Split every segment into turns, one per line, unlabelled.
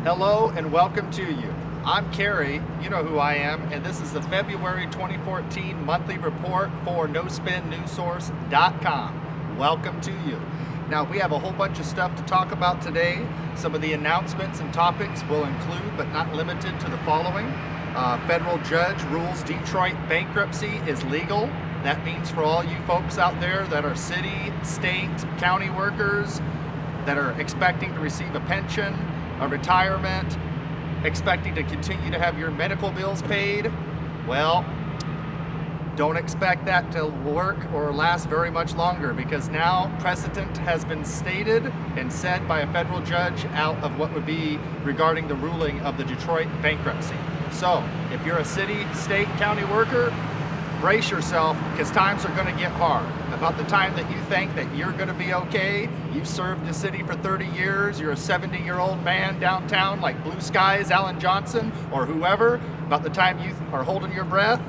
Hello and welcome to you. I'm Kari, you know who I am, and this is the February 2014 monthly report for NoSpinNewsSource.com. Welcome to you. Now, we have a whole bunch of stuff to talk about today. Some of the announcements and topics will include, but not limited to, the following. Federal judge rules Detroit bankruptcy is legal. That means for all you folks out there that are city, state, county workers that are expecting to receive a pension, a retirement, expecting to continue to have your medical bills paid, well, don't expect that to work or last very much longer, because now precedent has been stated and set by a federal judge out of what would be regarding the ruling of the Detroit bankruptcy. So if you're a city, state, county worker, brace yourself, because times are going to get hard. About the time that you think that you're going to be okay, you've served the city for 30 years, you're a 70-year-old man downtown like Blue Skies, Alan Johnson, or whoever, about the time you are holding your breath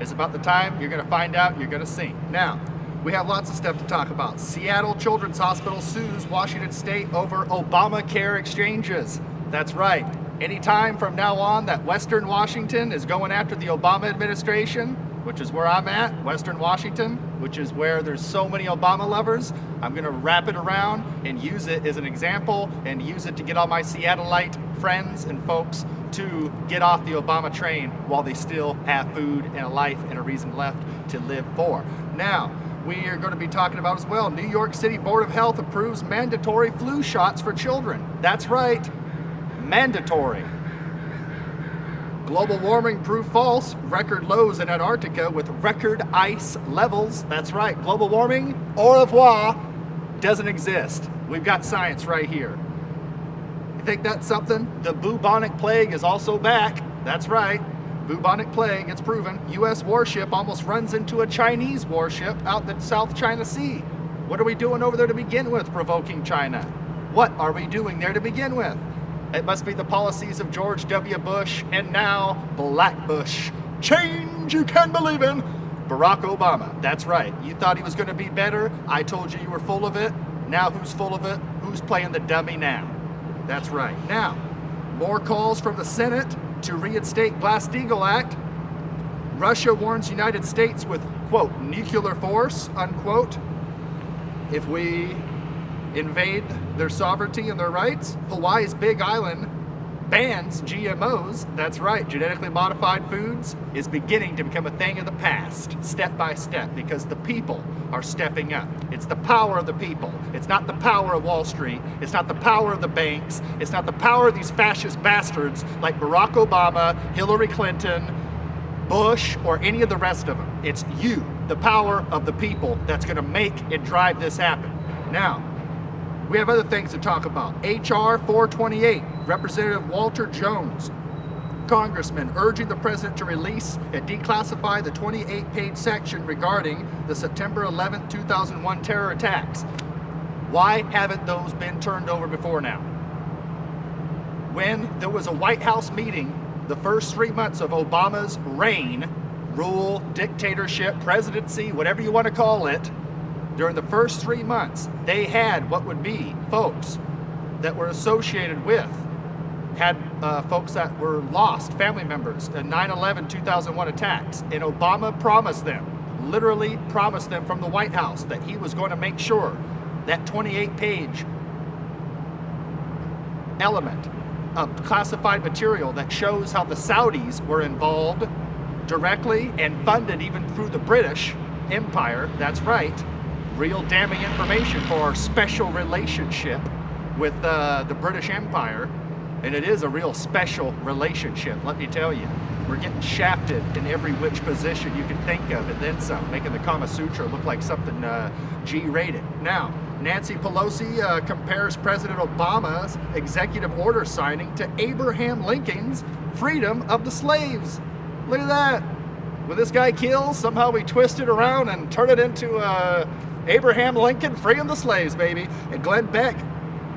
is about the time you're going to find out you're going to sink. Now, we have lots of stuff to talk about. Seattle Children's Hospital sues Washington State over Obamacare exchanges. That's right. Anytime from now on that Western Washington is going after the Obama administration, which is where I'm at, Western Washington, which is where there's so many Obama lovers, I'm going to wrap it around and use it as an example and use it to get all my Seattleite friends and folks to get off the Obama train while they still have food and a life and a reason left to live for. Now, we are going to be talking about as well, New York City Board of Health approves mandatory flu shots for children. That's right, mandatory. Global warming proved false. Record lows in Antarctica with record ice levels. That's right. Global warming, au revoir, doesn't exist. We've got science right here. You think that's something? The Bubonic Plague is also back. That's right. Bubonic Plague, it's proven. U.S. warship almost runs into a Chinese warship out in the South China Sea. What are we doing over there to begin with, provoking China? What are we doing there to begin with? It must be the policies of George W. Bush and now Black Bush. Change you can believe in. Barack Obama. That's right. You thought he was going to be better. I told you you were full of it. Now who's full of it? Who's playing the dummy now? That's right. Now, more calls from the Senate to reinstate Glass-Steagall Act. Russia warns United States with, quote, nuclear force, unquote, if we invade their sovereignty and their rights. Hawaii's Big Island bans GMOs. That's right, genetically modified foods is beginning to become a thing of the past, step by step, because the people are stepping up. It's the power of the people. It's not the power of Wall Street. It's not the power of the banks. It's not the power of these fascist bastards like Barack Obama, Hillary Clinton, Bush, or any of the rest of them. It's you, the power of the people, that's going to make and drive this happen. Now, we have other things to talk about. H.R. 428, Representative Walter Jones, Congressman, urging the president to release and declassify the 28-page section regarding the September 11, 2001 terror attacks. Why haven't those been turned over before now? When there was a White House meeting, the first 3 months of Obama's reign, rule, dictatorship, presidency, whatever you want to call it, during the first 3 months, they had what would be folks that were associated with, had folks that were lost, family members, in 9/11, 2001 attacks. And Obama promised them, literally promised them from the White House, that he was going to make sure that 28-page element of classified material that shows how the Saudis were involved directly and funded even through the British Empire. That's right. Real damning information for our special relationship with the British Empire. And it is a real special relationship, let me tell you. We're getting shafted in every which position you can think of, and then some, making the Kama Sutra look like something G-rated. Now, Nancy Pelosi compares President Obama's executive order signing to Abraham Lincoln's freedom of the slaves. Look at that. When this guy kills, somehow we twist it around and turn it into Abraham Lincoln freeing the slaves, baby. And Glenn Beck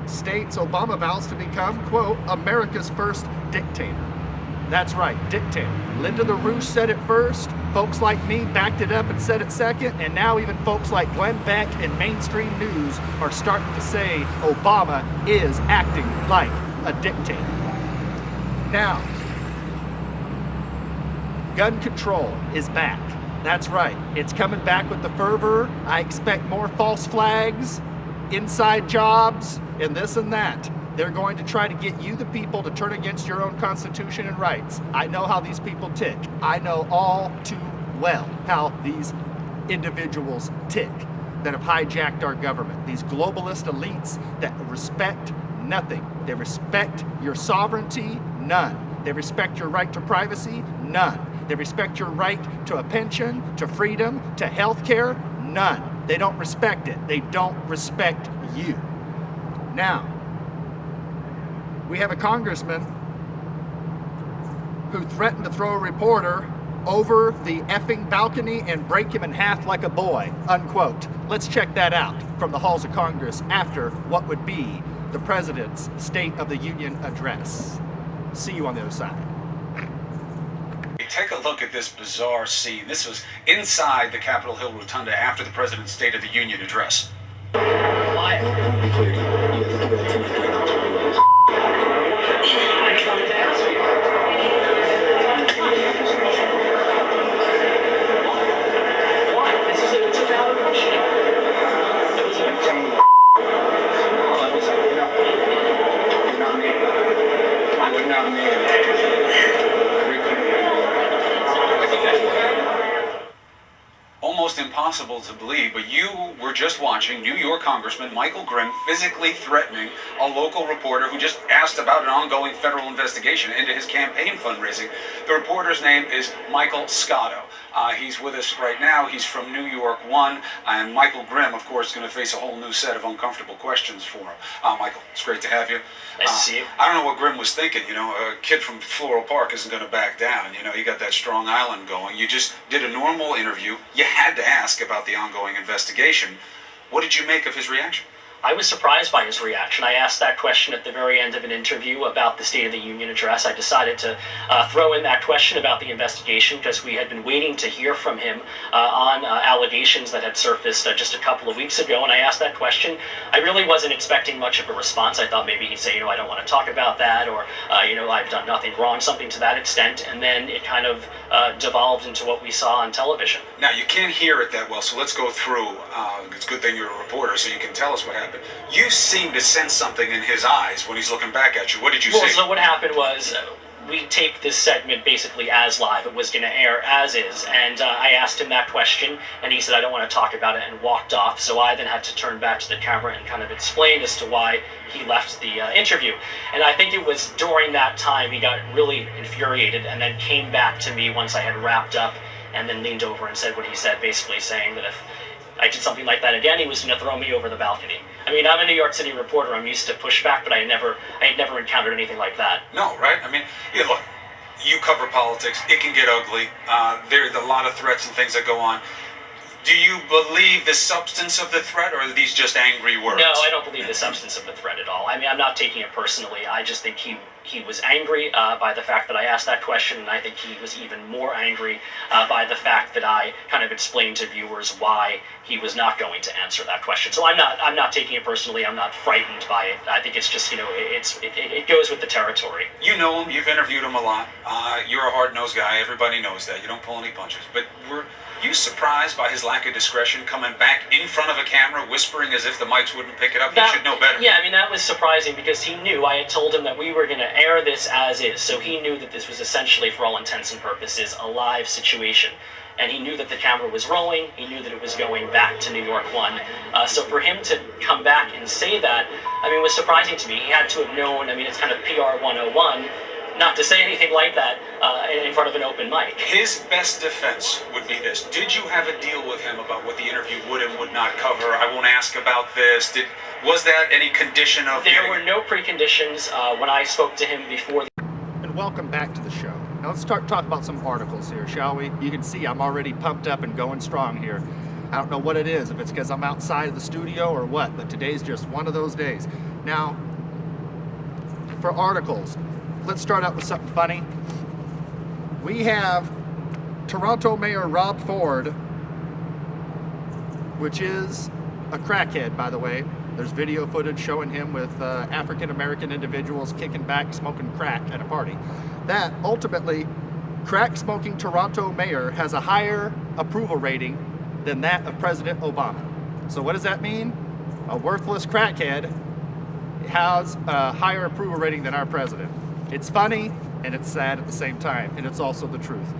states Obama vows to become, quote, America's first dictator. That's right, dictator. Linda LaRouche said it first. Folks like me backed it up and said it second. And now even folks like Glenn Beck and mainstream news are starting to say Obama is acting like a dictator. Now, gun control is back. That's right. It's coming back with the fervor. I expect more false flags, inside jobs, and this and that. They're going to try to get you, the people, to turn against your own constitution and rights. I know how these people tick. I know all too well how these individuals tick that have hijacked our government. These globalist elites that respect nothing. They respect your sovereignty, none. They respect your right to privacy, none. They respect your right to a pension, to freedom, to health care, none. They don't respect it. They don't respect you. Now, we have a congressman who threatened to throw a reporter over the effing balcony and break him in half like a boy, unquote. Let's check that out from the halls of Congress after what would be the President's State of the Union address. See you on the other side.
Take a look at this bizarre scene. This was inside the Capitol Hill Rotunda after the President's State of the Union address. Almost impossible to believe, but you were just watching New York Congressman Michael Grimm physically threatening a local reporter who just asked about an ongoing federal investigation into his campaign fundraising. The reporter's name is Michael Scotto. He's with us right now. He's from New York 1, and Michael Grimm, of course, is going to face a whole new set of uncomfortable questions for him. Michael, it's great to have you.
Nice to see you.
I don't know what Grimm was thinking. You know, a kid from Floral Park isn't going to back down. You know, you got that Strong Island going. You just did a normal interview. You had to ask about the ongoing investigation. What did you make of his reaction?
I was surprised by his reaction. I asked that question at the very end of an interview about the State of the Union address. I decided to throw in that question about the investigation because we had been waiting to hear from him on allegations that had surfaced just a couple of weeks ago, and I asked that question. I really wasn't expecting much of a response. I thought maybe he'd say, I don't want to talk about that, or, I've done nothing wrong, something to that extent, and then it kind of devolved into what we saw on television.
Now, you can't hear it that well, so let's go through. It's a good thing you're a reporter, so you can tell us what happened. You seem to sense something in his eyes when he's looking back at you. What did you say?
So what happened was we taped this segment basically as live. It was going to air as is. And I asked him that question, and he said, I don't want to talk about it, and walked off. So I then had to turn back to the camera and kind of explain as to why he left the interview. And I think it was during that time he got really infuriated and then came back to me once I had wrapped up and then leaned over and said what he said, basically saying that if I did something like that again, he was going to throw me over the balcony. I mean, I'm a New York City reporter. I'm used to pushback, but I had never encountered anything like that.
No, right? I mean, look, you cover politics. It can get ugly. There's a lot of threats and things that go on. Do you believe the substance of the threat, or are these just angry words?
No, I don't believe the substance of the threat at all. I mean, I'm not taking it personally. I just think he was angry by the fact that I asked that question, and I think he was even more angry by the fact that I kind of explained to viewers why he was not going to answer that question. So I'm not taking it personally. I'm not frightened by it. I think it's just, it goes with the territory.
You know him. You've interviewed him a lot. You're a hard-nosed guy. Everybody knows that. You don't pull any punches. But were you surprised by his lack of discretion, coming back in front of a camera, whispering as if the mics wouldn't pick it up? He should know better.
Yeah, I mean, that was surprising because he knew. I had told him that we were going to air this as is, so he knew that this was essentially, for all intents and purposes, a live situation. And he knew that the camera was rolling. He knew that it was going back to New York 1. So for him to come back and say that, I mean, was surprising to me. He had to have known, I mean, it's kind of PR 101, not to say anything like that in front of an open mic.
His best defense would be this. Did you have a deal with him about what the interview would and would not cover? I won't ask about this. Was that any condition of...
There were no preconditions when I spoke to him before.
And welcome back to the show. Now let's talk about some articles here, shall we? You can see I'm already pumped up and going strong here. I don't know what it is, if it's because I'm outside of the studio or what, but today's just one of those days. Now, for articles, let's start out with something funny. We have Toronto Mayor Rob Ford, which is a crackhead, by the way. There's video footage showing him with African-American individuals kicking back, smoking crack at a party. That ultimately, crack-smoking Toronto mayor has a higher approval rating than that of President Obama. So what does that mean? A worthless crackhead has a higher approval rating than our president. It's funny and it's sad at the same time, and it's also the truth.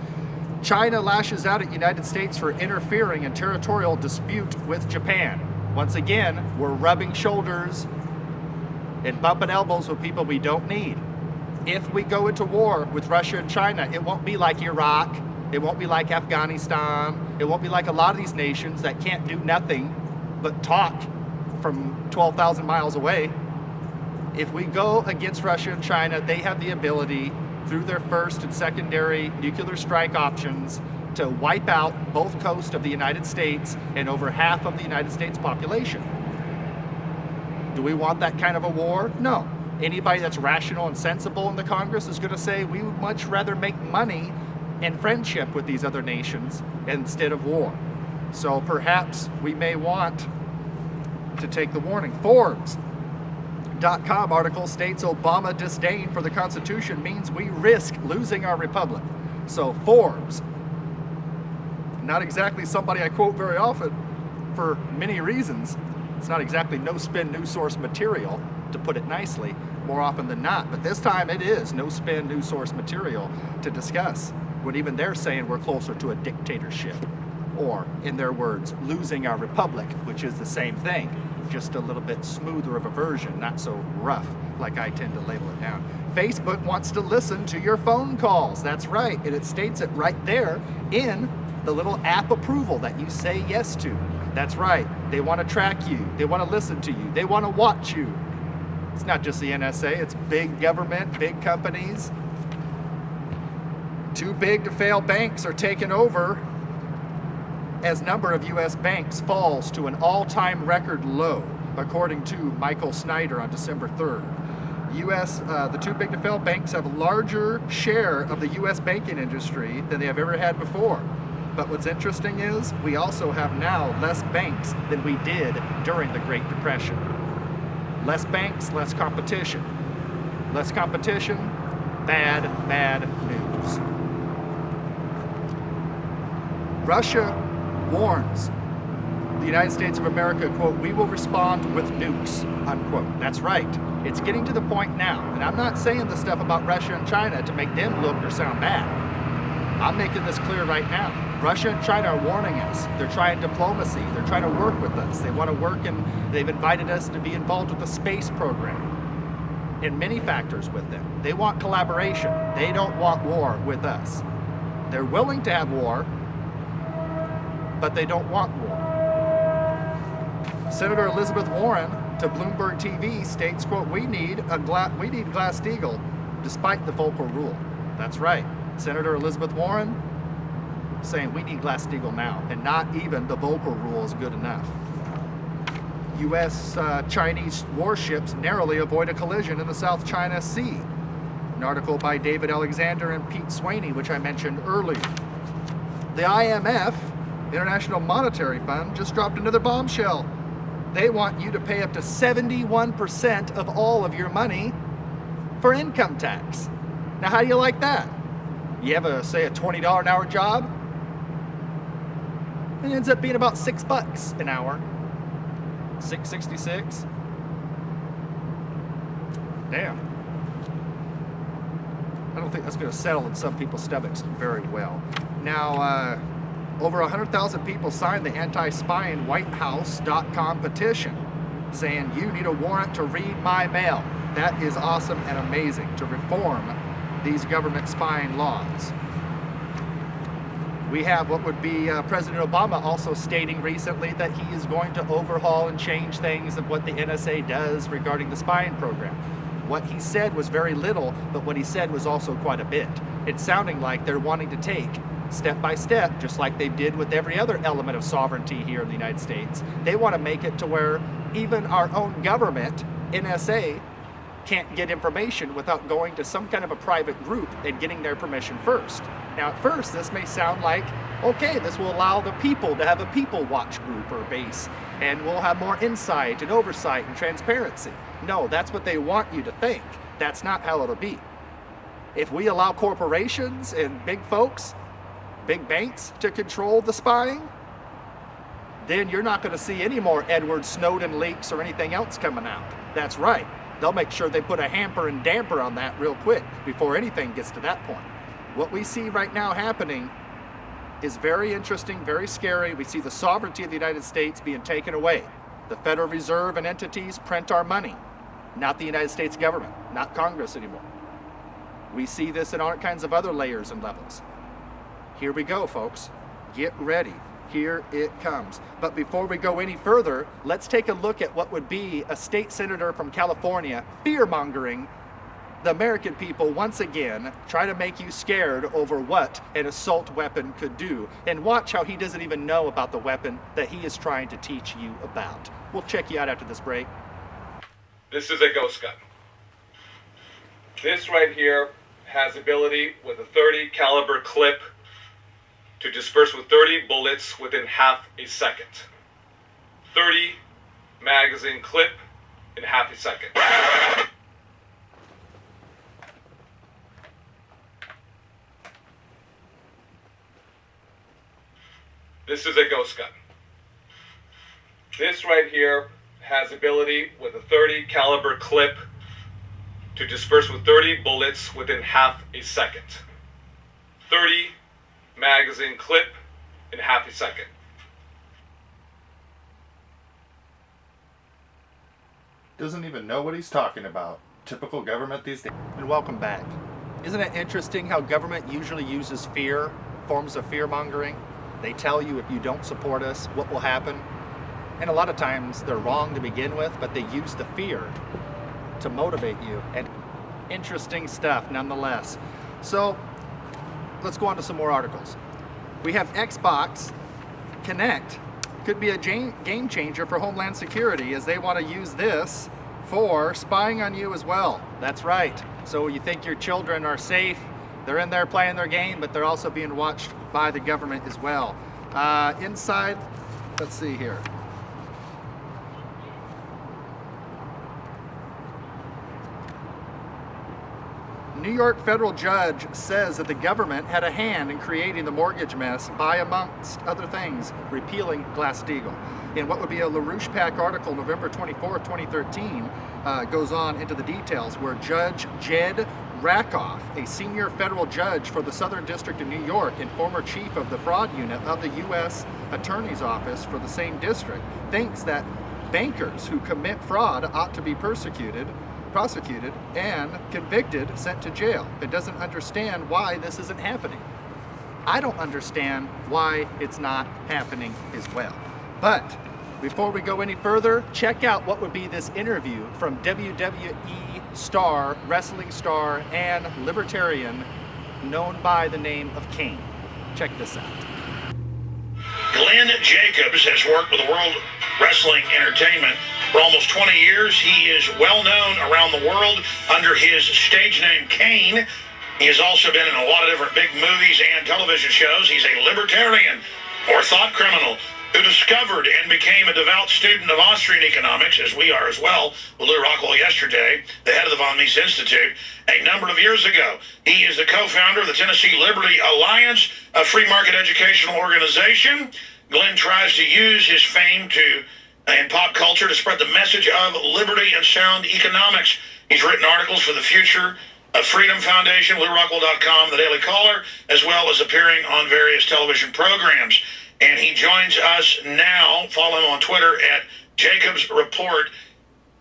China lashes out at United States for interfering in territorial dispute with Japan. Once again, we're rubbing shoulders and bumping elbows with people we don't need. If we go into war with Russia and China, it won't be like Iraq, it won't be like Afghanistan, it won't be like a lot of these nations that can't do nothing but talk from 12,000 miles away. If we go against Russia and China, they have the ability, through their first and secondary nuclear strike options, to wipe out both coasts of the United States and over half of the United States population. Do we want that kind of a war? No. Anybody that's rational and sensible in the Congress is going to say we would much rather make money and friendship with these other nations instead of war. So perhaps we may want to take the warning. Forbes.com article states Obama disdain for the Constitution means we risk losing our republic. So Forbes, not exactly somebody I quote very often for many reasons. It's not exactly no spin, new source material, to put it nicely, more often than not. But this time it is no spin, new source material to discuss when even they're saying we're closer to a dictatorship. Or, in their words, losing our republic, which is the same thing, just a little bit smoother of a version, not so rough like I tend to label it down. Facebook wants to listen to your phone calls. That's right, and it states it right there in the little app approval that you say yes to. That's right, they want to track you, they want to listen to you, they want to watch you. It's not just the NSA, it's big government, big companies. Too big to fail banks are taken over as number of U.S. banks falls to an all-time record low, according to Michael Snyder on December 3rd. The too big to fail banks have a larger share of the U.S. banking industry than they have ever had before. But what's interesting is we also have now less banks than we did during the Great Depression. Less banks, less competition. Less competition, bad news. Russia warns the United States of America, quote, we will respond with nukes, unquote. That's right. It's getting to the point now, and I'm not saying this stuff about Russia and China to make them look or sound bad. I'm making this clear right now. Russia and China are warning us. They're trying diplomacy. They're trying to work with us. They want to work, and they've invited us to be involved with the space program and many factors with them. They want collaboration. They don't want war with us. They're willing to have war, but they don't want war. Senator Elizabeth Warren to Bloomberg TV states, quote, we need Glass-Steagall despite the vocal rule. That's right. Senator Elizabeth Warren saying we need Glass-Steagall now, and not even the vocal rule is good enough. U.S.-Chinese warships narrowly avoid a collision in the South China Sea. An article by David Alexander and Pete Sweeney, which I mentioned earlier. The IMF, International Monetary Fund, just dropped another bombshell. They want you to pay up to 71% of all of your money for income tax. Now, how do you like that? You have say a $20 an hour job, it ends up being about $6 an hour. $6.66. Damn. I don't think that's going to settle in some people's stomachs very well. Now, over 100,000 people signed the anti-spying WhiteHouse.com petition saying you need a warrant to read my mail. That is awesome and amazing, to reform these government spying laws. We have what would be President Obama also stating recently that he is going to overhaul and change things of what the NSA does regarding the spying program. What he said was very little, but what he said was also quite a bit. It's sounding like they're wanting to take step by step, just like they did with every other element of sovereignty here in the United States. They want to make it to where even our own government, NSA, can't get information without going to some kind of a private group and getting their permission first. Now, at first, this may sound like Okay, this will allow the people to have a people watch group or base, and we'll have more insight and oversight and transparency. No, that's what they want you to think. That's not how it'll be. If we allow corporations and big folks, big banks to control the spying, then you're not going to see any more Edward Snowden leaks or anything else coming out. That's right. They'll make sure they put a hamper and damper on that real quick before anything gets to that point. What we see right now happening is very interesting, very scary. We see the sovereignty of the United States being taken away. The Federal Reserve and entities print our money, not the United States government, not Congress anymore. We see this in all kinds of other layers and levels. Here we go, folks. Get ready. Here it comes. But before we go any further, let's take a look at what would be a state senator from California fear-mongering the American people once again, try to make you scared over what an assault weapon could do. And watch how he doesn't even know about the weapon that he is trying to teach you about. We'll check you out after this break.
This is a ghost gun. This right here has ability with a 30 caliber clip to disperse with 30 bullets within half a second. 30 magazine clip in half a second. This is a ghost gun. This right here has ability with a 30 caliber clip to disperse with 30 bullets within half a second. 30 magazine clip in half a second.
Doesn't even know what he's talking about. Typical government these days. And welcome back. Isn't it interesting how government usually uses fear, forms of fear-mongering? They tell you if you don't support us, what will happen. And a lot of times they're wrong to begin with, but they use the fear to motivate you. And interesting stuff nonetheless. So let's go on to some more articles. We have Xbox Connect. Could be a game changer for Homeland Security, as they want to use this for spying on you as well. That's right. So you think your children are safe, they're in there playing their game, but they're also being watched by the government as well. Inside, let's see here. New York federal judge says that the government had a hand in creating the mortgage mess by, amongst other things, repealing Glass-Steagall. In what would be a LaRouche PAC article, November 24, 2013, goes on into the details where Judge Jed Rakoff, a senior federal judge for the Southern District of New York and former chief of the fraud unit of the U.S. Attorney's Office for the same district, thinks that bankers who commit fraud ought to be prosecuted and convicted, sent to jail. It doesn't understand why this isn't happening. I don't understand why it's not happening as well. But before we go any further, check out what would be this interview from WWE star, wrestling star, and libertarian known by the name of Kane. Check this out.
Glenn Jacobs has worked with World Wrestling Entertainment for almost 20 years. He is well known around the world under his stage name Kane. He has also been in a lot of different big movies and television shows. He's a libertarian or thought criminal who discovered and became a devout student of Austrian economics, as we are as well, with Lou Rockwell yesterday, the head of the Von Mises Institute, a number of years ago. He is the co-founder of the Tennessee Liberty Alliance, a free market educational organization. Glenn tries to use his fame in pop culture to spread the message of liberty and sound economics. He's written articles for the Future of Freedom Foundation, LouRockwell.com, The Daily Caller, as well as appearing on various television programs. And he joins us now. Follow him on Twitter at Jacobs Report,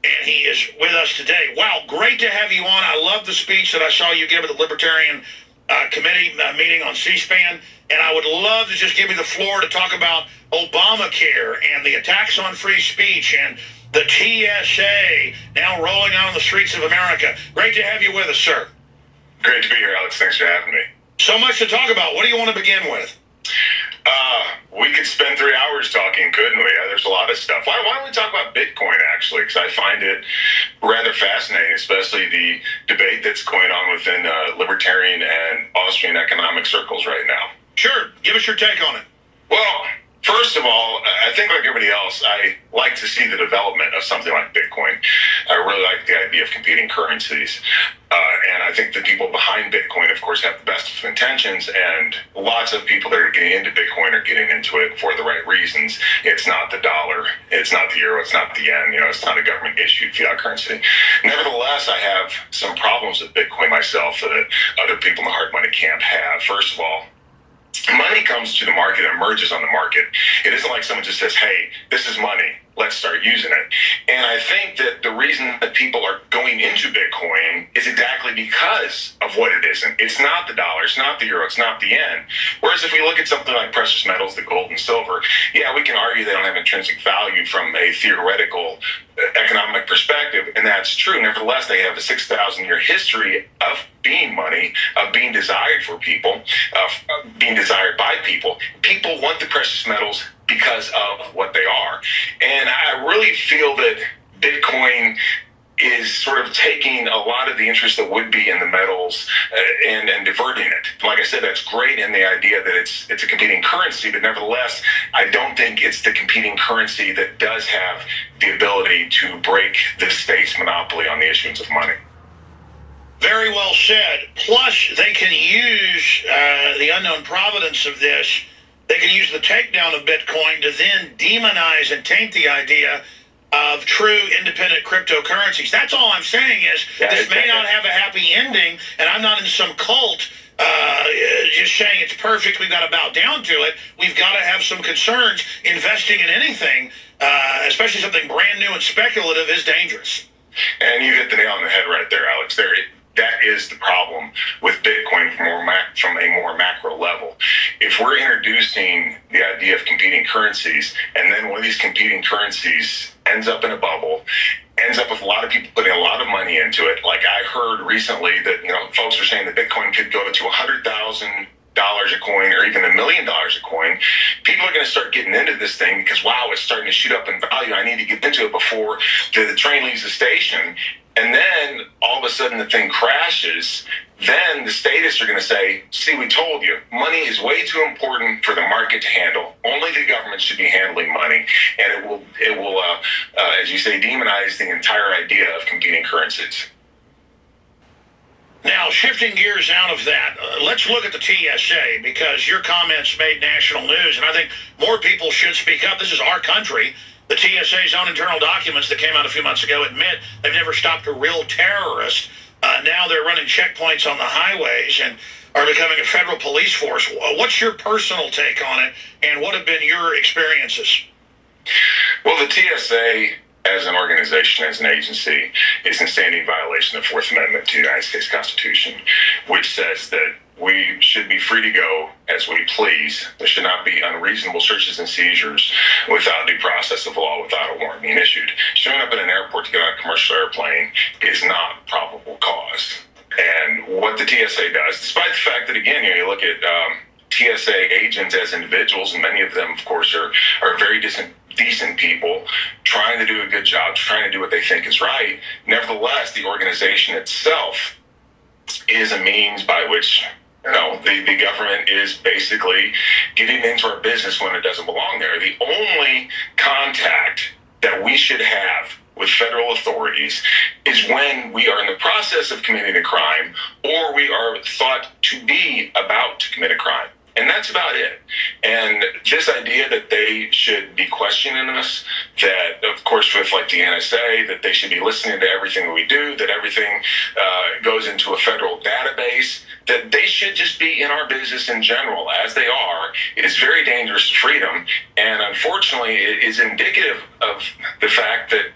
and he is with us today. Wow, great to have you on. I love the speech that I saw you give at the Libertarian Committee meeting on C-SPAN, and I would love to just give you the floor to talk about Obamacare and the attacks on free speech and the TSA now rolling out on the streets of America. Great to have you with us, sir.
Great to be here, Alex. Thanks for having me.
So much to talk about. What do you want to begin with?
We could spend 3 hours talking, couldn't we? There's a lot of stuff. Why don't we talk about Bitcoin, actually? Because I find it rather fascinating, especially the debate that's going on within libertarian and Austrian economic circles right now.
Sure. Give us your take on it.
Well, first of all, I think like everybody else, I like to see the development of something like Bitcoin. I really like the idea of competing currencies. And I think the people behind Bitcoin, of course, have the best of intentions, and lots of people that are getting into Bitcoin are getting into it for the right reasons. It's not the dollar, it's not the euro, it's not the yen, it's not a government-issued fiat currency. Nevertheless, I have some problems with Bitcoin myself that other people in the hard money camp have. First of all, money comes to the market and emerges on the market. It isn't like someone just says, hey, this is money, let's start using it. And I think that the reason that people are going into Bitcoin is exactly because of what it isn't. It's not the dollar, it's not the euro, it's not the yen. Whereas if we look at something like precious metals, the gold and silver, yeah, we can argue they don't have intrinsic value from a theoretical economic perspective, and that's true. Nevertheless, they have a 6,000-year history of being money, of being desired for people, of being desired by people. People want the precious metals because of what they are. And I really feel that Bitcoin is sort of taking a lot of the interest that would be in the metals and diverting it. Like I said, that's great in the idea that it's a competing currency, but nevertheless, I don't think it's the competing currency that does have the ability to break the state's monopoly on the issuance of money.
Very well said. Plus, they can use the unknown providence of this. They can use the takedown of Bitcoin to then demonize and taint the idea of true independent cryptocurrencies. That's all I'm saying is this may not have a happy ending, and I'm not in some cult just saying it's perfect, we've got to bow down to it. We've got to have some concerns. Investing in anything, especially something brand new and speculative, is dangerous.
And you hit the nail on the head right there, Alex. That is the problem with Bitcoin from a more macro level. If we're introducing the idea of competing currencies, and then one of these competing currencies ends up in a bubble, ends up with a lot of people putting a lot of money into it, like I heard recently that folks are saying that Bitcoin could go to $100,000 a coin or even $1 million a coin. People are going to start getting into this thing because, wow, it's starting to shoot up in value. I need to get into it before the train leaves the station. And then all of a sudden the thing crashes. Then the statists are going to say, see, we told you, money is way too important for the market to handle. Only the government should be handling money. And it will, as you say, demonize the entire idea of competing currencies.
Now, shifting gears out of that, let's look at the TSA, because your comments made national news, and I think more people should speak up. This is our country. The TSA's own internal documents that came out a few months ago admit they've never stopped a real terrorist. Now they're running checkpoints on the highways and are becoming a federal police force. What's your personal take on it, and what have been your experiences?
Well, the TSA as an organization, as an agency, is in standing violation of the Fourth Amendment to the United States Constitution, which says that we should be free to go as we please. There should not be unreasonable searches and seizures without due process of law, without a warrant being issued. Showing up at an airport to get on a commercial airplane is not probable cause. And what the TSA does, despite the fact that, again, you look at TSA agents as individuals, and many of them, of course, are very decent people trying to do a good job, trying to do what they think is right. Nevertheless, the organization itself is a means by which the government is basically getting into our business when it doesn't belong there. The only contact that we should have with federal authorities is when we are in the process of committing a crime or we are thought to be about to commit a crime. And that's about it. And this idea that they should be questioning us, that, of course, with like the NSA, that they should be listening to everything that we do, that everything goes into a federal database, that they should just be in our business in general, as they are, is very dangerous to freedom. And unfortunately, it is indicative of the fact that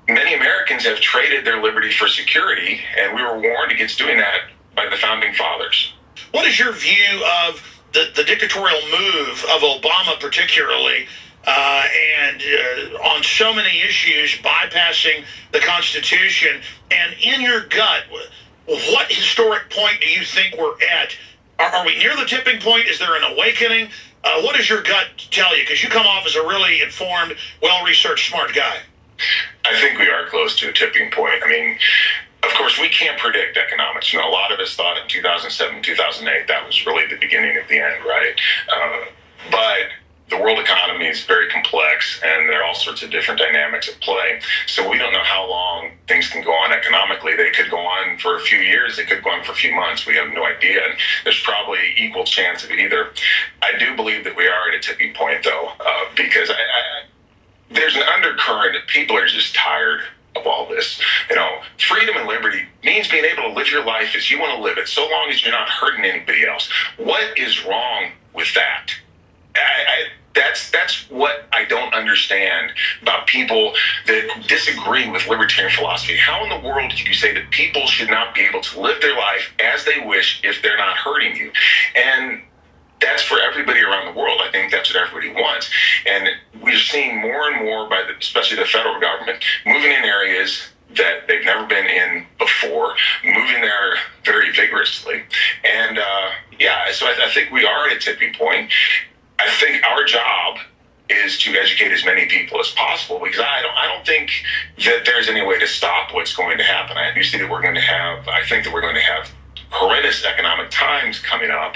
many Americans have traded their liberty for security, and we were warned against doing that by the founding fathers.
What is your view of the dictatorial move of Obama particularly, and on so many issues, bypassing the Constitution? And in your gut, what historic point do you think we're at? Are we near the tipping point? Is there an awakening? What does your gut tell you? Because you come off as a really informed, well-researched, smart guy.
I think we are close to a tipping point. I mean, of Of course, we can't predict economics. A lot of us thought in 2007, 2008, that was really the beginning of the end, right? But the world economy is very complex, and there are all sorts of different dynamics at play. So we don't know how long things can go on economically. They could go on for a few years. They could go on for a few months. We have no idea. And there's probably equal chance of either. I do believe that we are at a tipping point, though, because there's an undercurrent that people are just tired of all this. Freedom and liberty means being able to live your life as you want to live it, so long as you're not hurting anybody else. What is wrong with that? That's what I don't understand about people that disagree with libertarian philosophy. How in the world do you say that people should not be able to live their life as they wish if they're not hurting you? And that's for everybody around the world. I think that's what everybody wants. And we're seeing more and more, especially the federal government, moving in areas that they've never been in before, moving there very vigorously. And so I think we are at a tipping point. I think our job is to educate as many people as possible, because I don't think that there's any way to stop what's going to happen. I do see that I think that we're going to have horrendous economic times coming up.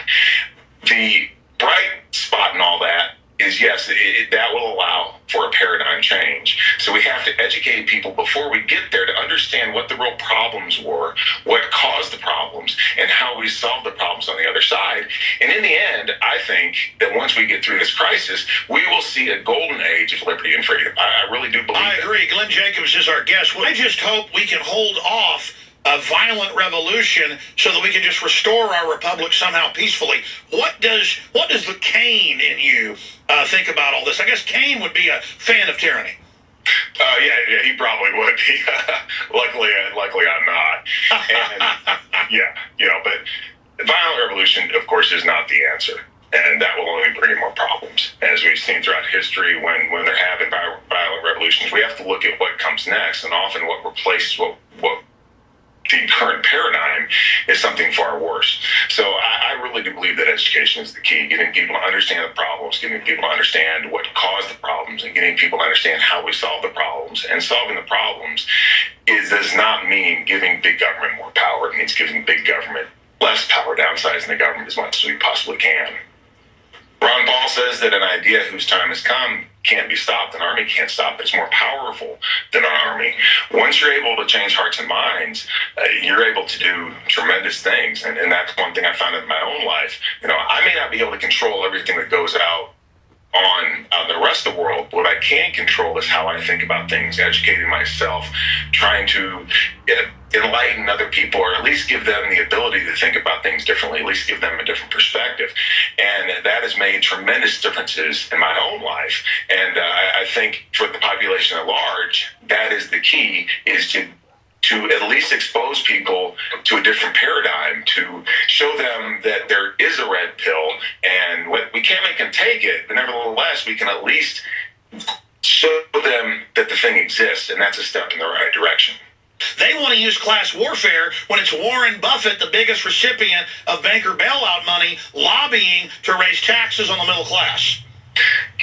The bright spot in all that is, yes, that will allow for a paradigm change. So we have to educate people before we get there to understand what the real problems were, what caused the problems, and how we solve the problems on the other side. And in the end, I think that once we get through this crisis, we will see a golden age of liberty and freedom. I really do believe that.
I agree. Glenn Jacobs is our guest. I just hope we can hold off a violent revolution so that we can just restore our republic somehow peacefully. What does the Kane in you think about all this? I guess Kane would be a fan of tyranny.
Yeah, he probably would be. Luckily, I'm not. And but violent revolution, of course, is not the answer. And that will only bring more problems. As we've seen throughout history, when there have been violent revolutions, we have to look at what comes next, and often what replaces what the current paradigm is something far worse. So I really do believe that education is the key, getting people to understand the problems, getting people to understand what caused the problems, and getting people to understand how we solve the problems. And solving the problems does not mean giving big government more power. It means giving big government less power, downsizing the government as much as we possibly can. Ron Paul says that an idea whose time has come can't be stopped. An army can't stop it. It's more powerful than an army. Once you're able to change hearts and minds, you're able to do tremendous things. And that's one thing I found in my own life. I may not be able to control everything that goes out on the rest of the world. What I can control is how I think about things, educating myself, trying to enlighten other people, or at least give them the ability to think about things differently, at least give them a different perspective. And that has made tremendous differences in my own life. And I think for the population at large, that is the key, is to at least expose people to a different paradigm, to show them that there is a red pill, and we can't make them take it, but nevertheless, we can at least show them that the thing exists, and that's a step in the right direction.
They want to use class warfare when it's Warren Buffett, the biggest recipient of banker bailout money, lobbying to raise taxes on the middle class.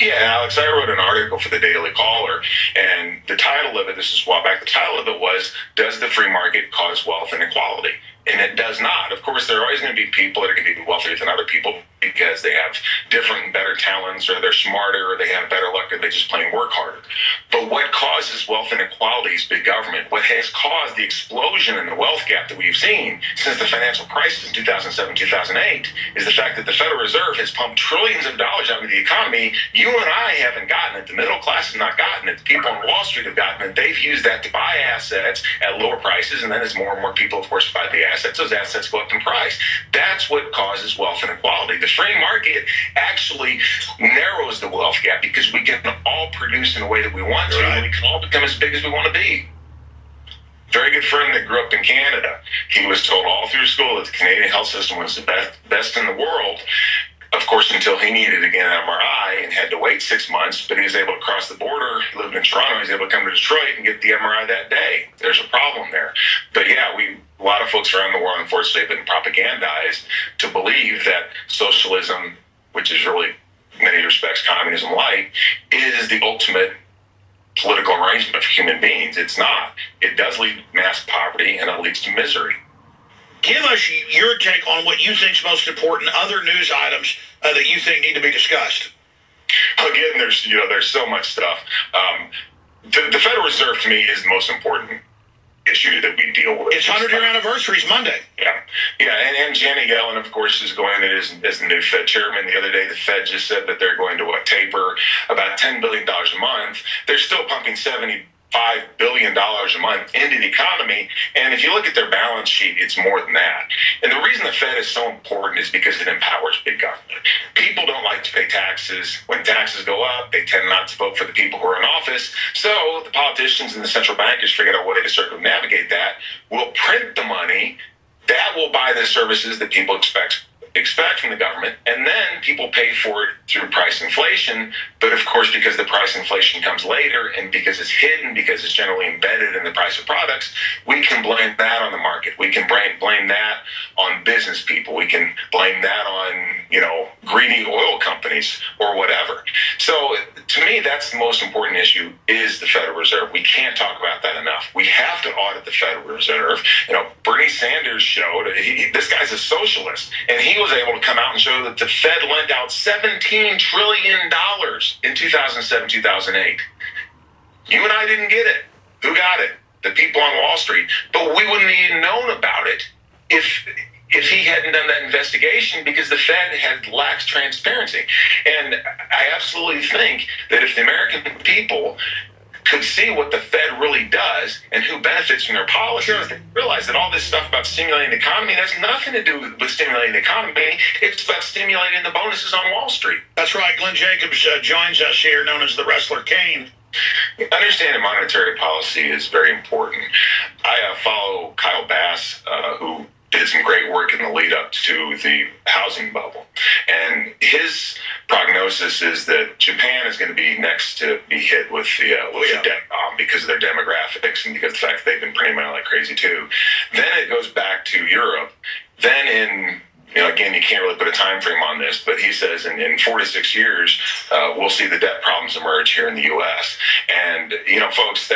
Yeah, Alex, I wrote an article for the Daily Caller, and the title of it, this is a while back, the title of it was, Does the Free Market Cause Wealth Inequality? And it does not. Of course, there are always going to be people that are going to be wealthier than other people because they have different and better talents, or they're smarter, or they have better luck, or they just plain work harder. But what causes wealth inequality is big government. What has caused the explosion in the wealth gap that we've seen since the financial crisis in 2007, 2008 is the fact that the Federal Reserve has pumped trillions of dollars out into the economy. You and I haven't gotten it. The middle class has not gotten it. The people on Wall Street have gotten it. They've used that to buy assets at lower prices, and then as more and more people, of course, buy the assets, those assets go up in price. That's what causes wealth inequality. The free market actually narrows the wealth gap because we can all produce in a way that we want to, and we can all become as big as we want to be. Very good friend that grew up in Canada. He was told all through school that the Canadian health system was the best in the world. Of course, until he needed to get an MRI and had to wait 6 months, but he was able to cross the border. He lived in Toronto. He was able to come to Detroit and get the MRI that day. There's a problem there. But yeah, a lot of folks around the world, unfortunately, have been propagandized to believe that socialism, which is really, in many respects, communism light, is the ultimate political arrangement for human beings. It's not. It does lead to mass poverty, and it leads to misery.
Give us your take on what you think is most important, other news items that you think need to be discussed.
Again, there's so much stuff. The Federal Reserve, to me, is the most important issue that we deal with.
Its 100-year anniversary is Monday.
Yeah, and Janet Yellen, of course, is going in as the new Fed chairman. The other day, the Fed just said that they're going to taper about $10 billion a month. They're still pumping $75 billion a month into the economy, and if you look at their balance sheet, it's more than that. And the reason the Fed is so important is because it empowers big government. People don't like to pay taxes. When taxes go up, they tend not to vote for the people who are in office. So the politicians and the central bankers figured out a way to circumnavigate that. We'll print the money that will buy the services that people expect from the government, and then people pay for it through price inflation. But of course, because the price inflation comes later, and because it's hidden, because it's generally embedded in the price of products, we can blame that on the market. We can blame that on business people. We can blame that on, greedy oil companies or whatever. So to me, that's the most important issue, is the Federal Reserve. We can't talk about that enough. We have to audit the Federal Reserve. Bernie Sanders showed, this guy's a socialist, and he was able to come out and show that the Fed lent out $17 trillion in 2007, 2008. You and I didn't get it. Who got it? The people on Wall Street. But we wouldn't have even known about it if he hadn't done that investigation, because the Fed had lax transparency. And I absolutely think that if the American people could see what the Fed really does and who benefits from their policies, they realize that all this stuff about stimulating the economy has nothing to do with stimulating the economy. It's about stimulating the bonuses on Wall Street.
That's right. Glenn Jacobs joins us here, known as the wrestler Kane.
Understanding monetary policy is very important. I follow Kyle Bass, who did some great work in the lead up to the housing bubble. And his prognosis is that Japan is going to be next to be hit with the debt bomb because of their demographics and because of the fact that they've been printing money like crazy too. Then it goes back to Europe. Then again, you can't really put a time frame on this, but he says in 4 to 6 years, we'll see the debt problems emerge here in the U.S. And, folks,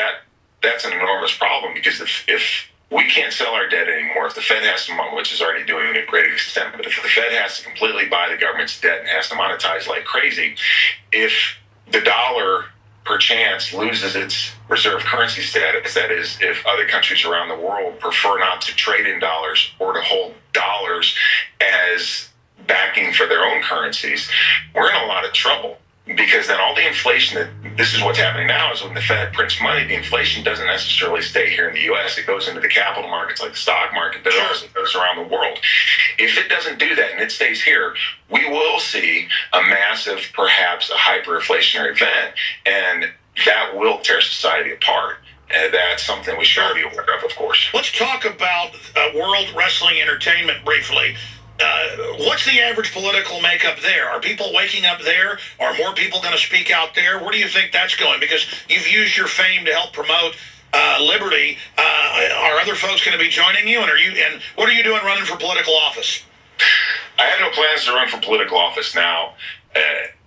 that's an enormous problem, because if we can't sell our debt anymore, if the Fed has to, which is already doing to a great extent, but if the Fed has to completely buy the government's debt and has to monetize like crazy, if the dollar perchance loses its reserve currency status, that is, if other countries around the world prefer not to trade in dollars or to hold dollars as backing for their own currencies, we're in a lot of trouble. Because then all the inflation this is what's happening now, is when the Fed prints money, the inflation doesn't necessarily stay here in the U.S. It goes into the capital markets like the stock market, but it also goes around the world. If it doesn't do that and it stays here, we will see a massive, perhaps a hyperinflationary event, and that will tear society apart. And that's something we should be aware of course.
Let's talk about World Wrestling Entertainment briefly. What's the average political makeup there? Are people waking up there? Are more people going to speak out there? Where do you think that's going? Because you've used your fame to help promote liberty. Are other folks going to be joining you? And what are you doing running for political office?
I have no plans to run for political office now.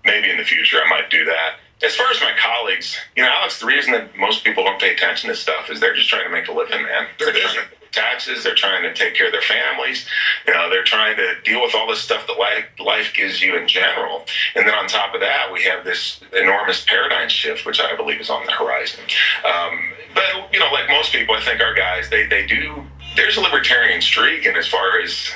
Maybe in the future I might do that. As far as my colleagues, Alex, the reason that most people don't pay attention to stuff is they're just trying to make a living, man. They're trying to pay taxes. They're trying to take care of their families. They're trying to deal with all this stuff that life gives you in general. And then on top of that, we have this enormous paradigm shift, which I believe is on the horizon. But like most people, I think our guys, they do. There's a libertarian streak, and as far as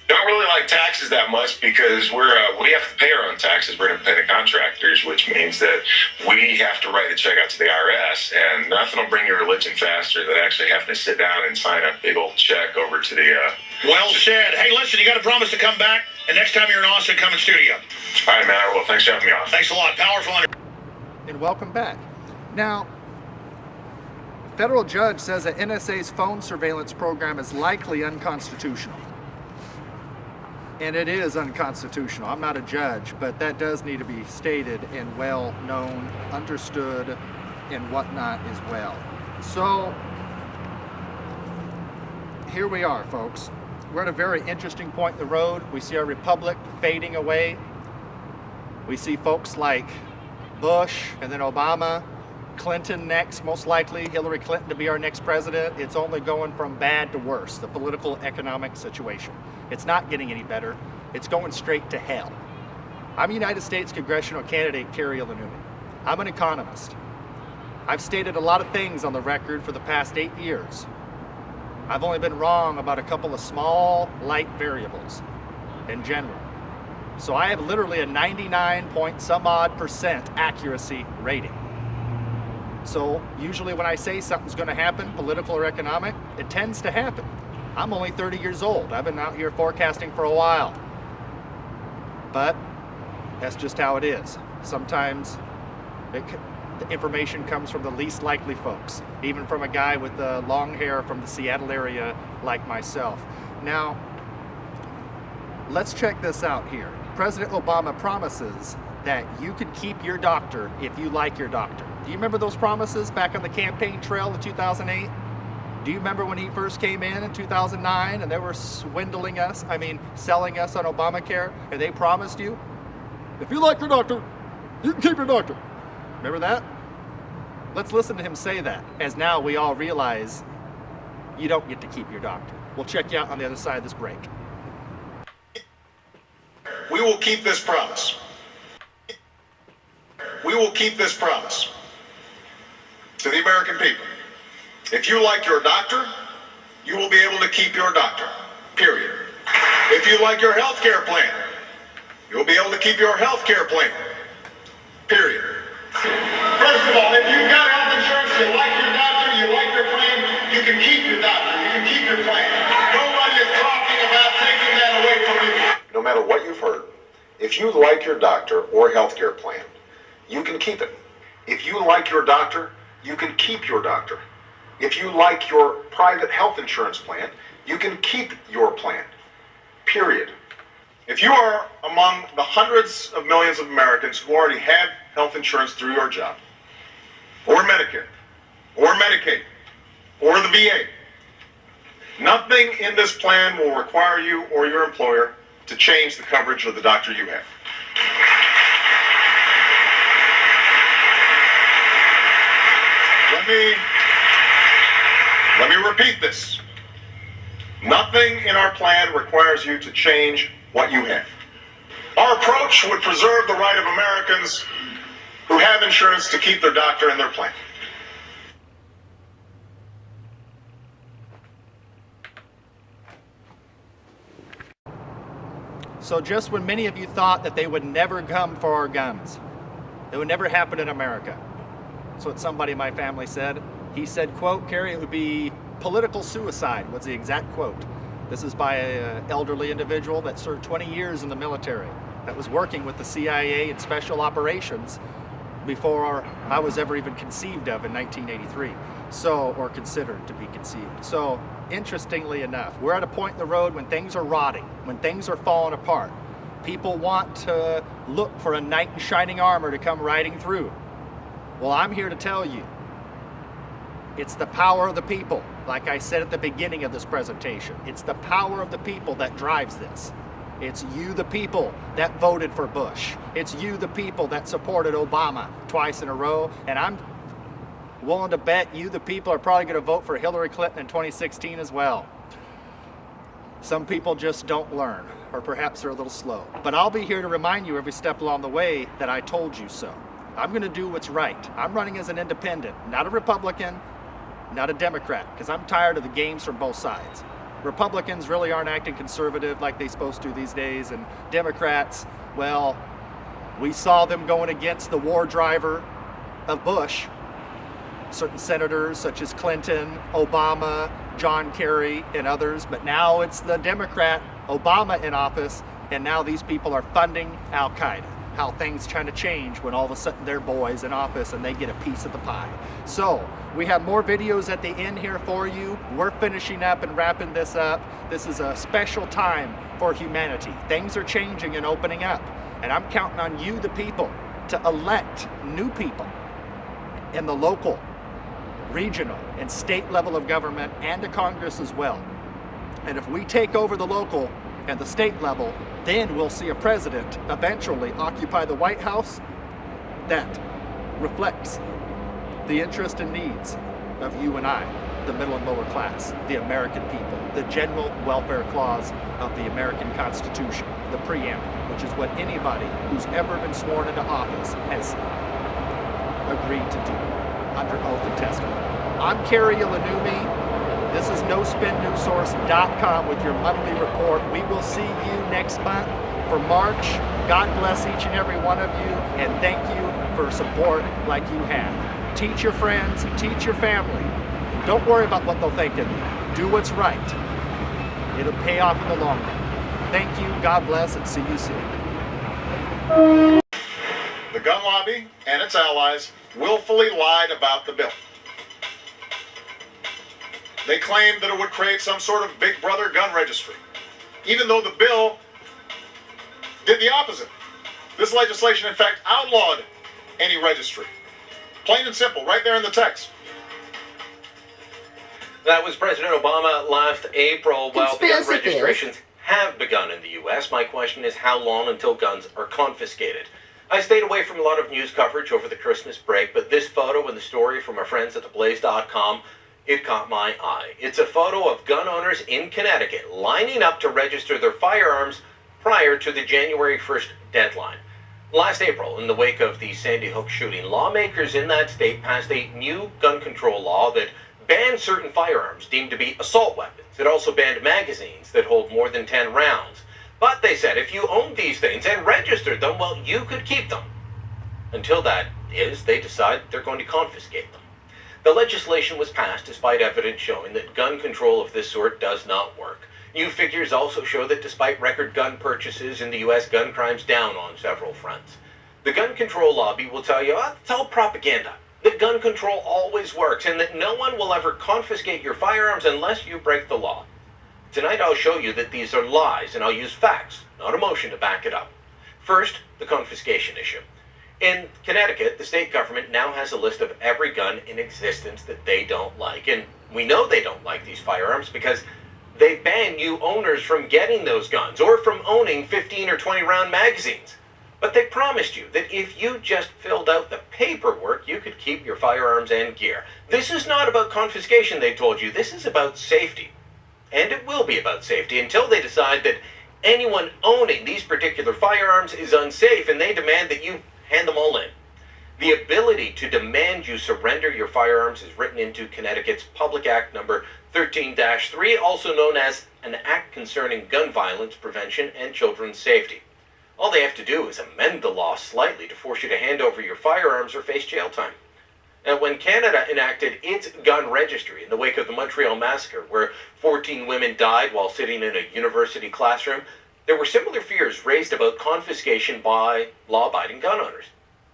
don't really like taxes that much, because we have to pay our own taxes. We're independent contractors, which means that we have to write a check out to the IRS, and nothing will bring your religion faster than actually having to sit down and sign a big old check over to the.
Well said. Hey, listen, you got to promise to come back, and next time you're in Austin, come in studio.
All right, man. Well, thanks for having me on.
Thanks a lot. Powerful.
And welcome back. Now, a federal judge says that NSA's phone surveillance program is likely unconstitutional. And it is unconstitutional. I'm not a judge, but that does need to be stated and well known, understood, and whatnot as well. So here we are, folks. We're at a very interesting point in the road. We see our republic fading away. We see folks like Bush and then Obama Clinton next, most likely Hillary Clinton to be our next president. It's only going from bad to worse, the political economic situation. It's not getting any better. It's going straight to hell. I'm United States congressional candidate Kari Ilonummi. I'm an economist. I've stated a lot of things on the record for the past 8 years. I've only been wrong about a couple of small, light variables in general. So I have literally a 99-point-some-odd% accuracy rating. So usually when I say something's going to happen, political or economic, it tends to happen. I'm only 30 years old. I've been out here forecasting for a while. But that's just how it is. Sometimes the information comes from the least likely folks, even from a guy with long hair from the Seattle area like myself. Now, let's check this out here. President Obama promises that you can keep your doctor if you like your doctor. Do you remember those promises back on the campaign trail in 2008? Do you remember when he first came in 2009 and they were selling us on Obamacare, and they promised you, if you like your doctor, you can keep your doctor. Remember that? Let's listen to him say that, as now we all realize you don't get to keep your doctor. We'll check you out on the other side of this break.
We will keep this promise. We will keep this promise to the American people. If you like your doctor, you will be able to keep your doctor, period. If you like your health care plan, you'll be able to keep your health care plan, period. First of all, if you've got health insurance, you like your doctor, you like your plan, you can keep your doctor, you can keep your plan. Nobody is talking about taking that away from you. No matter what you've heard, if you like your doctor or health care plan, you can keep it. If you like your doctor, you can keep your doctor. If you like your private health insurance plan, you can keep your plan, period. If you are among the hundreds of millions of Americans who already have health insurance through your job, or Medicare, or Medicaid, or the VA, nothing in this plan will require you or your employer to change the coverage of the doctor you have. Let me repeat this. Nothing in our plan requires you to change what you have. Our approach would preserve the right of Americans who have insurance to keep their doctor and their plan.
So just when many of you thought that they would never come for our guns, it would never happen in America. That's what somebody in my family said. He said, quote, Kari, it would be political suicide, was the exact quote. This is by an elderly individual that served 20 years in the military, that was working with the CIA and special operations before I was ever even conceived of in 1983. Or considered to be conceived. So, interestingly enough, we're at a point in the road when things are rotting, when things are falling apart. People want to look for a knight in shining armor to come riding through. Well, I'm here to tell you, it's the power of the people. Like I said at the beginning of this presentation, it's the power of the people that drives this. It's you, the people, that voted for Bush. It's you, the people, that supported Obama twice in a row. And I'm willing to bet you, the people, are probably going to vote for Hillary Clinton in 2016 as well. Some people just don't learn, or perhaps they're a little slow. But I'll be here to remind you every step along the way that I told you so. I'm going to do what's right. I'm running as an independent, not a Republican, not a Democrat, because I'm tired of the games from both sides. Republicans really aren't acting conservative like they're supposed to these days, and Democrats, well, we saw them going against the war driver of Bush, certain senators such as Clinton, Obama, John Kerry, and others, but now it's the Democrat, Obama in office, and now these people are funding Al-Qaeda. How things trying to change when all of a sudden they're boys in office and they get a piece of the pie. So we have more videos at the end here for you. We're finishing up and wrapping this up. This is a special time for humanity. Things are changing and opening up, and I'm counting on you, the people, to elect new people in the local, regional, and state level of government, and to Congress as well. And if we take over the local and the state level, then we'll see a president eventually occupy the White House that reflects the interest and needs of you and I, the middle and lower class, the American people, the general welfare clause of the American Constitution, the preamble, which is what anybody who's ever been sworn into office has agreed to do under oath and testimony. I'm Kari Ilonummi. This is NoSpinNewsSource.com with your monthly report. We will see you next month for March. God bless each and every one of you, and thank you for support like you have. Teach your friends, teach your family. Don't worry about what they'll think of you. Do what's right. It'll pay off in the long run. Thank you, God bless, and see you soon.
The gun lobby and its allies willfully lied about the bill. They claimed that it would create some sort of big brother gun registry, even though the bill did the opposite. This legislation, in fact, outlawed any registry. Plain and simple, right there in the text.
That was President Obama last April. Well, the gun registrations have begun in the U.S. My question is, how long until guns are confiscated? I stayed away from a lot of news coverage over the Christmas break, but this photo and the story from our friends at theblaze.com, it caught my eye. It's a photo of gun owners in Connecticut lining up to register their firearms prior to the January 1st deadline. Last April, in the wake of the Sandy Hook shooting, lawmakers in that state passed a new gun control law that banned certain firearms deemed to be assault weapons. It also banned magazines that hold more than 10 rounds. But they said if you owned these things and registered them, well, you could keep them. Until that is, they decide they're going to confiscate them. The legislation was passed despite evidence showing that gun control of this sort does not work. New figures also show that despite record gun purchases in the U.S., gun crime's down on several fronts. The gun control lobby will tell you, it's all propaganda, that gun control always works, and that no one will ever confiscate your firearms unless you break the law. Tonight I'll show you that these are lies, and I'll use facts, not emotion, to back it up. First, the confiscation issue. In Connecticut, the state government now has a list of every gun in existence that they don't like, and we know they don't like these firearms because they ban new owners from getting those guns or from owning 15 or 20 round magazines. But they promised you that if you just filled out the paperwork, you could keep your firearms and gear. This is not about confiscation, they told you. This is about safety. And it will be about safety until they decide that anyone owning these particular firearms is unsafe and they demand that you hand them all in. The ability to demand you surrender your firearms is written into Connecticut's Public Act number 13-3, also known as an Act Concerning Gun Violence Prevention and Children's Safety. All they have to do is amend the law slightly to force you to hand over your firearms or face jail time. Now, when Canada enacted its gun registry in the wake of the Montreal massacre, where 14 women died while sitting in a university classroom, there were similar fears raised about confiscation by law-abiding gun owners.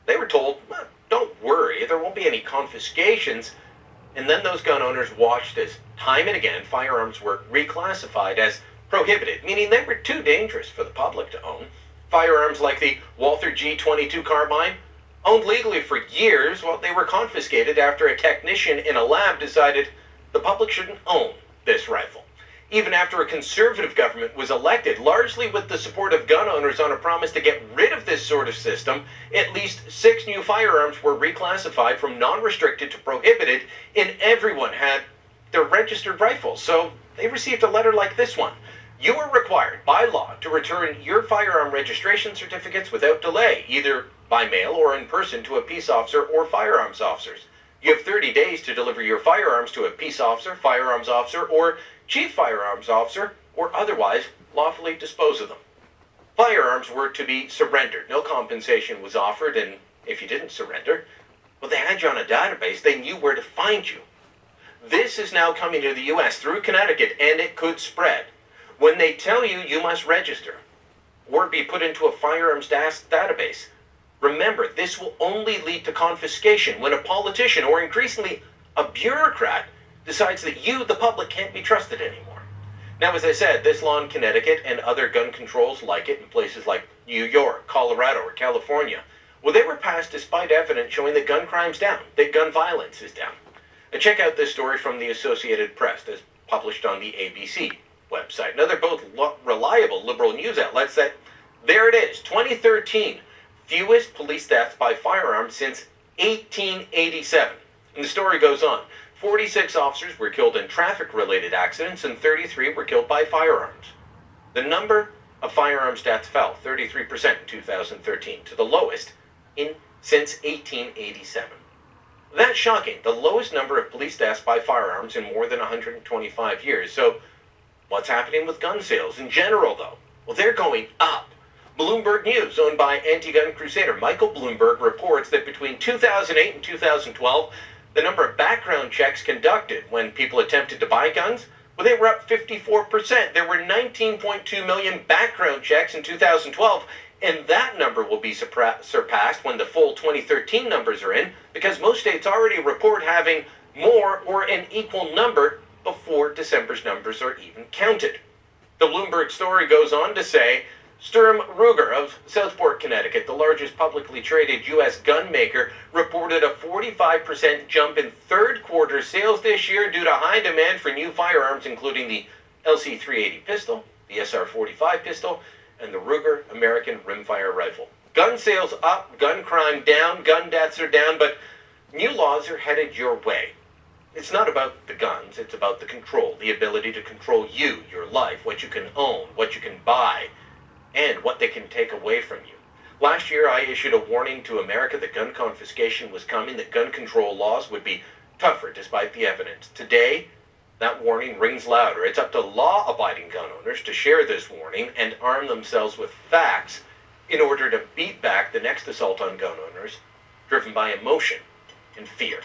They were told, well, don't worry, there won't be any confiscations. And then those gun owners watched as, time and again, firearms were reclassified as prohibited, meaning they were too dangerous for the public to own. Firearms like the Walther G22 carbine, owned legally for years, well, they were confiscated after a technician in a lab decided the public shouldn't own this rifle. Even after a conservative government was elected, largely with the support of gun owners on a promise to get rid of this sort of system, at least 6 new firearms were reclassified from non-restricted to prohibited, and everyone had their registered rifles. So they received a letter like this one. You are required by law to return your firearm registration certificates without delay, either by mail or in person to a peace officer or firearms officers. You have 30 days to deliver your firearms to a peace officer, firearms officer, or chief firearms officer, or otherwise lawfully dispose of them. Firearms were to be surrendered. No compensation was offered, and if you didn't surrender, well, they had you on a database. They knew where to find you. This is now coming to the U.S. through Connecticut, and it could spread. When they tell you you must register or be put into a firearms database, remember, this will only lead to confiscation when a politician or increasingly a bureaucrat decides that you, the public, can't be trusted anymore. Now, as I said, this law in Connecticut and other gun controls like it in places like New York, Colorado, or California, well, they were passed despite evidence showing that gun crime's down, that gun violence is down. And check out this story from the Associated Press that's published on the ABC website. Now, they're both reliable liberal news outlets. That there it is, 2013, fewest police deaths by firearm since 1887. And the story goes on. 46 officers were killed in traffic-related accidents and 33 were killed by firearms. The number of firearms deaths fell 33% in 2013 to the lowest since 1887. That's shocking. The lowest number of police deaths by firearms in more than 125 years. So what's happening with gun sales in general, though? Well, they're going up. Bloomberg News, owned by anti-gun crusader Michael Bloomberg, reports that between 2008 and 2012, the number of background checks conducted when people attempted to buy guns, well, they were up 54%. There were 19.2 million background checks in 2012, and that number will be surpassed when the full 2013 numbers are in, because most states already report having more or an equal number before December's numbers are even counted. The Bloomberg story goes on to say, Sturm Ruger of Southport, Connecticut, the largest publicly traded U.S. gun maker, reported a 45% jump in third quarter sales this year due to high demand for new firearms, including the LC-380 pistol, the SR-45 pistol, and the Ruger American rimfire rifle. Gun sales up, gun crime down, gun deaths are down, but new laws are headed your way. It's not about the guns, it's about the control, the ability to control you, your life, what you can own, what you can buy, and what they can take away from you. Last year, I issued a warning to America that gun confiscation was coming, that gun control laws would be tougher despite the evidence. Today, that warning rings louder. It's up to law-abiding gun owners to share this warning and arm themselves with facts in order to beat back the next assault on gun owners driven by emotion and fear.